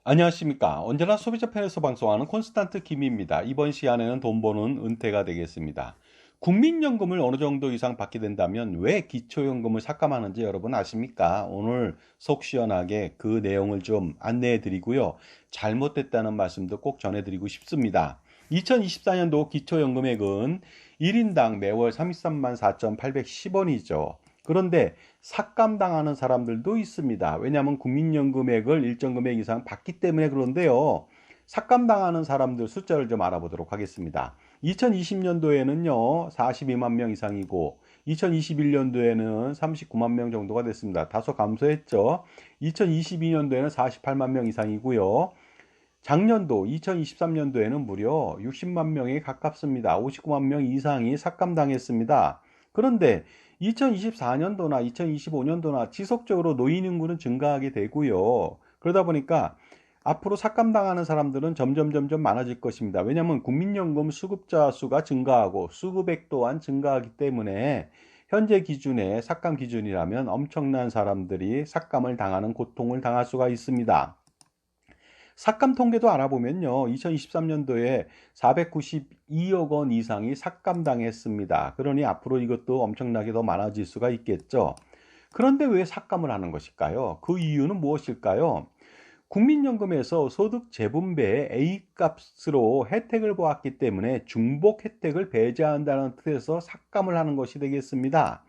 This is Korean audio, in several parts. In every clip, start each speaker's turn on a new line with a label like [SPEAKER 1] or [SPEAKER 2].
[SPEAKER 1] 안녕하십니까. 언제나 소비자 편에서 방송하는 콘스탄트 김입니다. 이번 시간에는 돈 버는 은퇴가 되겠습니다. 국민연금을 어느 정도 이상 받게 된다면 왜 기초연금을 삭감하는지 여러분 아십니까? 오늘 속 시원하게 그 내용을 좀 안내해 드리고요. 잘못됐다는 말씀도 꼭 전해드리고 싶습니다. 2024년도 기초연금액은 1인당 매월 33만 4,810원이죠. 그런데 삭감당하는 사람들도 있습니다. 왜냐하면 국민연금액을 일정 금액 이상 받기 때문에 그런데요. 삭감당하는 사람들 숫자를 좀 알아보도록 하겠습니다. 2020년도에는요, 42만 명 이상이고, 2021년도에는 39만 명 정도가 됐습니다. 다소 감소했죠. 2022년도에는 48만 명 이상이고요. 작년도 2023년도에는 무려 60만 명에 가깝습니다. 59만 명 이상이 삭감당했습니다. 그런데 2024년도나 2025년도나 지속적으로 노인 인구는 증가하게 되고요. 그러다 보니까 앞으로 삭감당하는 사람들은 점점 많아질 것입니다. 왜냐하면 국민연금 수급자 수가 증가하고 수급액 또한 증가하기 때문에 현재 기준의 삭감 기준이라면 엄청난 사람들이 삭감을 당하는 고통을 당할 수가 있습니다. 삭감 통계도 알아보면요. 2023년도에 492억 원 이상이 삭감당했습니다. 그러니 앞으로 이것도 엄청나게 더 많아질 수가 있겠죠. 그런데 왜 삭감을 하는 것일까요? 그 이유는 무엇일까요? 국민연금에서 소득 재분배의 A값으로 혜택을 보았기 때문에 중복 혜택을 배제한다는 뜻에서 삭감을 하는 것이 되겠습니다.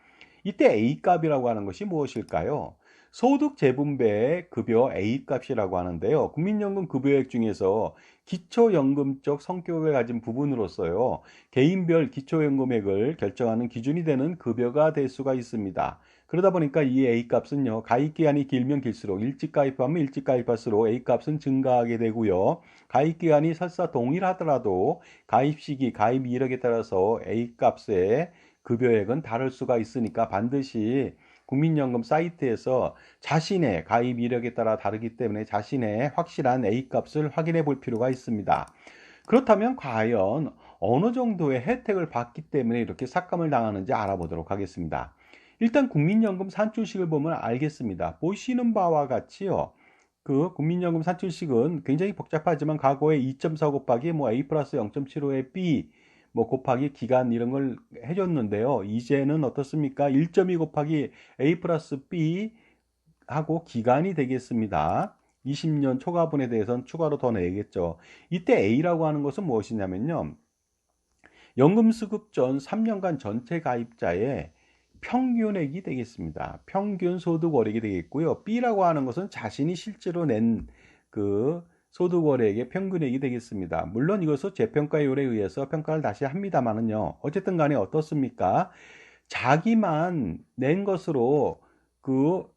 [SPEAKER 1] 이때 A값이라고 하는 것이 무엇일까요? 소득 재분배의 급여 A값이라고 하는데요. 국민연금 급여액 중에서 기초연금적 성격을 가진 부분으로서요. 개인별 기초연금액을 결정하는 기준이 되는 급여가 될 수가 있습니다. 그러다 보니까 이 A값은요, 가입기간이 길면 길수록 일찍 가입하면 일찍 가입할수록 A값은 증가하게 되고요. 가입기간이 설사 동일하더라도 가입 시기, 가입 이력에 따라서 A값의 급여액은 다를 수가 있으니까 반드시 국민연금 사이트에서 자신의 가입 이력에 따라 다르기 때문에 자신의 확실한 A값을 확인해 볼 필요가 있습니다. 그렇다면 과연 어느 정도의 혜택을 받기 때문에 이렇게 삭감을 당하는지 알아보도록 하겠습니다. 일단 국민연금 산출식을 보면 알겠습니다. 보시는 바와 같이요. 그 국민연금 산출식은 굉장히 복잡하지만 과거에 2.4 곱하기 A 플러스 0.75의 B 곱하기 기간 이런 걸 해줬는데요. 이제는 어떻습니까? 1.2 곱하기 A 플러스 B 하고 기간이 되겠습니다. 20년 초과분에 대해서는 추가로 더 내겠죠. 이때 A라고 하는 것은 무엇이냐면요. 연금수급 전 3년간 전체 가입자의 평균액이 되겠습니다. 평균 소득월액이 되겠고요. B라고 하는 것은 자신이 실제로 낸 그 소득월액의 평균액이 되겠습니다. 물론 이것은 재평가율에 의해서 평가를 다시 합니다만은요. 어쨌든 간에 어떻습니까? 자기만 낸 것으로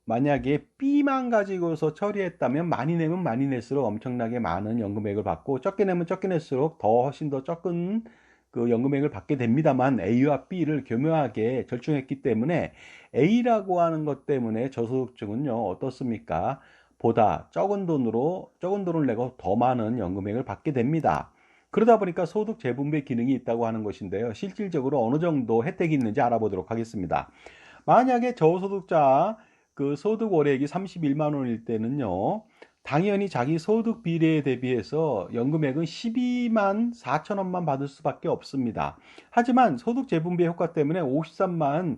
[SPEAKER 1] 만약에 B만 가지고서 처리했다면 많이 내면 많이 낼수록 엄청나게 많은 연금액을 받고 적게 내면 적게 낼수록 더 훨씬 더 적은 그 연금액을 받게 됩니다만 A와 B를 교묘하게 절충했기 때문에 A라고 하는 것 때문에 저소득층은요 어떻습니까? 보다 적은 돈을 내고 더 많은 연금액을 받게 됩니다. 그러다 보니까 소득 재분배 기능이 있다고 하는 것인데요. 실질적으로 어느 정도 혜택이 있는지 알아보도록 하겠습니다. 만약에 저소득자 그 소득 월액이 31만 원일 때는요. 당연히 자기 소득 비례에 대비해서 연금액은 12만 4천 원만 받을 수밖에 없습니다. 하지만 소득 재분배 효과 때문에 53만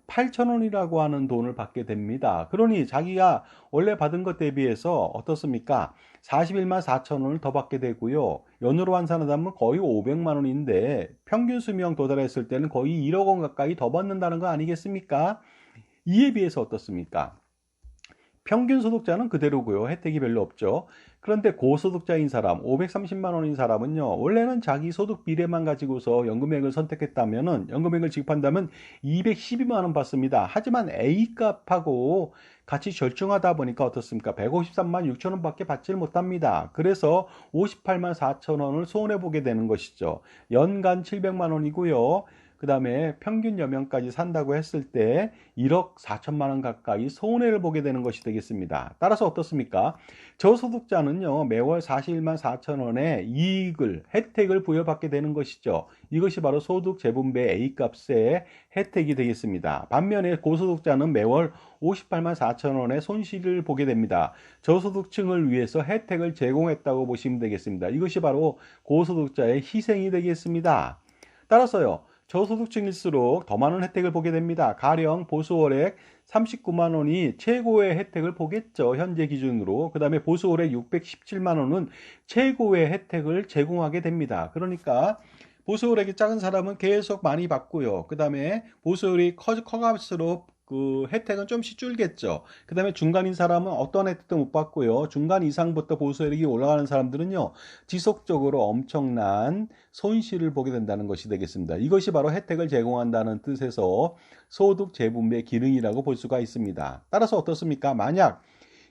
[SPEAKER 1] 8천 원이라고 하는 돈을 받게 됩니다. 그러니 자기가 원래 받은 것 대비해서 어떻습니까? 41만 4천 원을 더 받게 되고요. 연으로 환산하면 거의 500만 원인데 평균 수명 도달했을 때는 거의 1억 원 가까이 더 받는다는 거 아니겠습니까? 이에 비해서 어떻습니까? 평균 소득자는 그대로고요. 혜택이 별로 없죠. 그런데 고소득자인 사람, 530만 원인 사람은요. 원래는 자기 소득 비례만 가지고서 연금액을 선택했다면은 연금액을 지급한다면 212만 원 받습니다. 하지만 A값하고 같이 절충하다 보니까 어떻습니까? 153만 6천 원밖에 받질 못합니다. 그래서 58만 4천 원을 손해 보게 되는 것이죠. 연간 700만 원이고요. 그 다음에 평균 여명까지 산다고 했을 때 1억 4천만 원 가까이 손해를 보게 되는 것이 되겠습니다. 따라서 어떻습니까? 저소득자는요, 매월 41만 4천 원의 이익을, 혜택을 부여받게 되는 것이죠. 이것이 바로 소득 재분배 A값의 혜택이 되겠습니다. 반면에 고소득자는 매월 58만 4천 원의 손실을 보게 됩니다. 저소득층을 위해서 혜택을 제공했다고 보시면 되겠습니다. 이것이 바로 고소득자의 희생이 되겠습니다. 따라서요, 저소득층일수록 더 많은 혜택을 보게 됩니다. 가령 보수월액 39만 원이 최고의 혜택을 보겠죠. 현재 기준으로. 그 다음에 보수월액 617만 원은 최고의 혜택을 제공하게 됩니다. 그러니까 보수월액이 작은 사람은 계속 많이 받고요. 그 다음에 보수월액이 커갈수록 그 혜택은 좀씩 줄겠죠. 그 다음에 중간인 사람은 어떤 혜택도 못 받고요. 중간 이상부터 보수혈액이 올라가는 사람들은요, 지속적으로 엄청난 손실을 보게 된다는 것이 되겠습니다. 이것이 바로 혜택을 제공한다는 뜻에서 소득 재분배 기능이라고 볼 수가 있습니다. 따라서 어떻습니까? 만약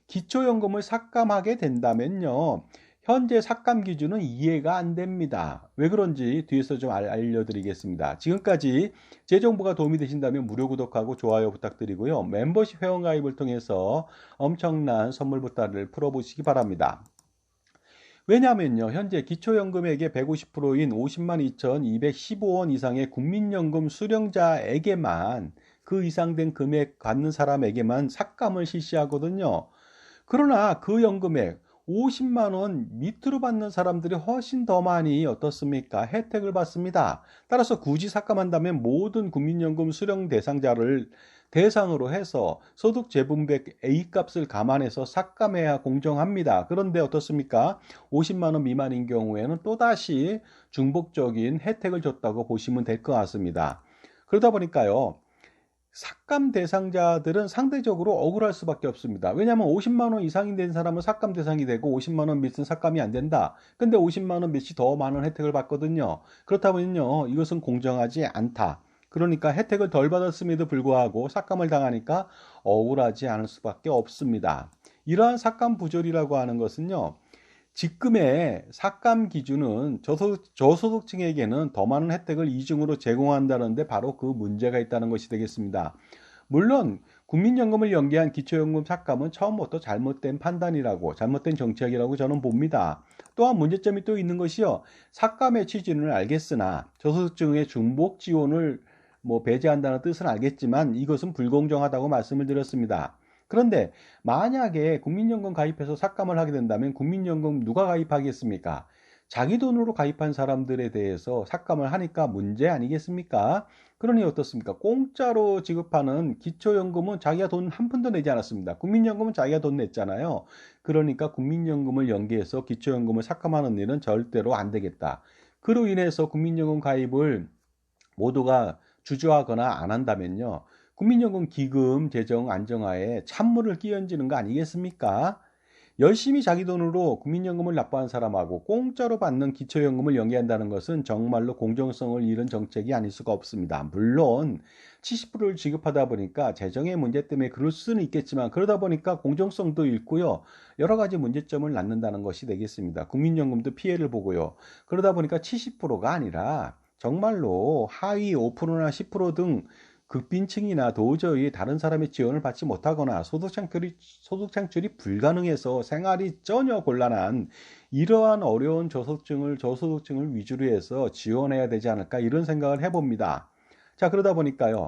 [SPEAKER 1] 기초연금을 삭감하게 된다면요, 현재 삭감 기준은 이해가 안 됩니다. 왜 그런지 뒤에서 좀 알려드리겠습니다. 지금까지 제 정보가 도움이 되신다면 무료 구독하고 좋아요 부탁드리고요. 멤버십 회원 가입을 통해서 엄청난 선물 보따리를 풀어보시기 바랍니다. 왜냐하면요, 현재 기초연금액의 150%인 50만 2,215원 이상의 국민연금 수령자에게만, 그 이상 된 금액 받는 사람에게만 삭감을 실시하거든요. 그러나 그 연금액 50만 원 밑으로 받는 사람들이 훨씬 더 많이 어떻습니까? 혜택을 받습니다. 따라서 굳이 삭감한다면 모든 국민연금 수령 대상자를 대상으로 해서 소득 재분배 A값을 감안해서 삭감해야 공정합니다. 그런데 어떻습니까? 50만 원 미만인 경우에는 또다시 중복적인 혜택을 줬다고 보시면 될 것 같습니다. 그러다 보니까요, 삭감 대상자들은 상대적으로 억울할 수밖에 없습니다. 왜냐하면 50만 원 이상이 된 사람은 삭감 대상이 되고 50만 원 밑은 삭감이 안 된다. 근데 50만 원 밑이 더 많은 혜택을 받거든요. 그렇다면요, 이것은 공정하지 않다. 그러니까 혜택을 덜 받았음에도 불구하고 삭감을 당하니까 억울하지 않을 수밖에 없습니다. 이러한 삭감 부조리라고 하는 것은요, 지금의 삭감 기준은 저소득층에게는 더 많은 혜택을 이중으로 제공한다는데 바로 그 문제가 있다는 것이 되겠습니다. 물론 국민연금을 연계한 기초연금 삭감은 처음부터 잘못된 판단이라고, 잘못된 정책이라고 저는 봅니다. 또한 문제점이 또 있는 것이요, 삭감의 취지는 알겠으나 저소득층의 중복 지원을 배제한다는 뜻은 알겠지만 이것은 불공정하다고 말씀을 드렸습니다. 그런데 만약에 국민연금 가입해서 삭감을 하게 된다면 국민연금 누가 가입하겠습니까? 자기 돈으로 가입한 사람들에 대해서 삭감을 하니까 문제 아니겠습니까? 그러니 어떻습니까? 공짜로 지급하는 기초연금은 자기가 돈 한 푼도 내지 않았습니다. 국민연금은 자기가 돈 냈잖아요. 그러니까 국민연금을 연계해서 기초연금을 삭감하는 일은 절대로 안 되겠다. 그로 인해서 국민연금 가입을 모두가 주저하거나 안 한다면요, 국민연금 기금 재정 안정화에 찬물을 끼얹는 거 아니겠습니까? 열심히 자기 돈으로 국민연금을 납부한 사람하고 공짜로 받는 기초연금을 연계한다는 것은 정말로 공정성을 잃은 정책이 아닐 수가 없습니다. 물론 70%를 지급하다 보니까 재정의 문제 때문에 그럴 수는 있겠지만, 그러다 보니까 공정성도 잃고요, 여러 가지 문제점을 낳는다는 것이 되겠습니다. 국민연금도 피해를 보고요. 그러다 보니까 70%가 아니라 정말로 하위 5%나 10%등 극빈층이나 도저히 다른 사람의 지원을 받지 못하거나 소득 창출이 불가능해서 생활이 전혀 곤란한 이러한 어려운 저소득층을 위주로 해서 지원해야 되지 않을까, 이런 생각을 해봅니다. 자, 그러다 보니까요,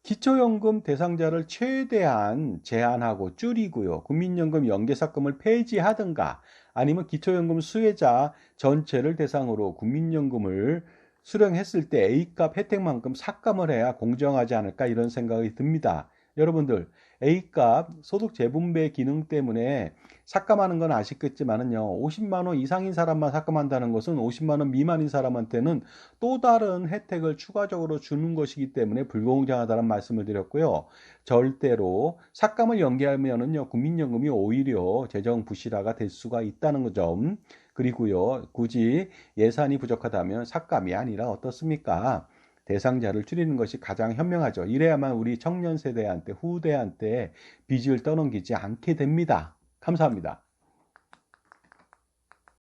[SPEAKER 1] 기초연금 대상자를 최대한 제한하고 줄이고요, 국민연금 연계삭감을 폐지하든가 아니면 기초연금 수혜자 전체를 대상으로 국민연금을 수령했을 때 A값 혜택만큼 삭감을 해야 공정하지 않을까, 이런 생각이 듭니다. 여러분들, A값 소득 재분배 기능 때문에 삭감하는 건 아시겠지만은요, 50만 원 이상인 사람만 삭감한다는 것은 50만 원 미만인 사람한테는 또 다른 혜택을 추가적으로 주는 것이기 때문에 불공정하다는 말씀을 드렸고요. 절대로 삭감을 연계하면은요, 국민연금이 오히려 재정 부실화가 될 수가 있다는 점, 그리고요, 굳이 예산이 부족하다면 삭감이 아니라 어떻습니까? 대상자를 줄이는 것이 가장 현명하죠. 이래야만 우리 청년 세대한테, 후대한테 빚을 떠넘기지 않게 됩니다. 감사합니다.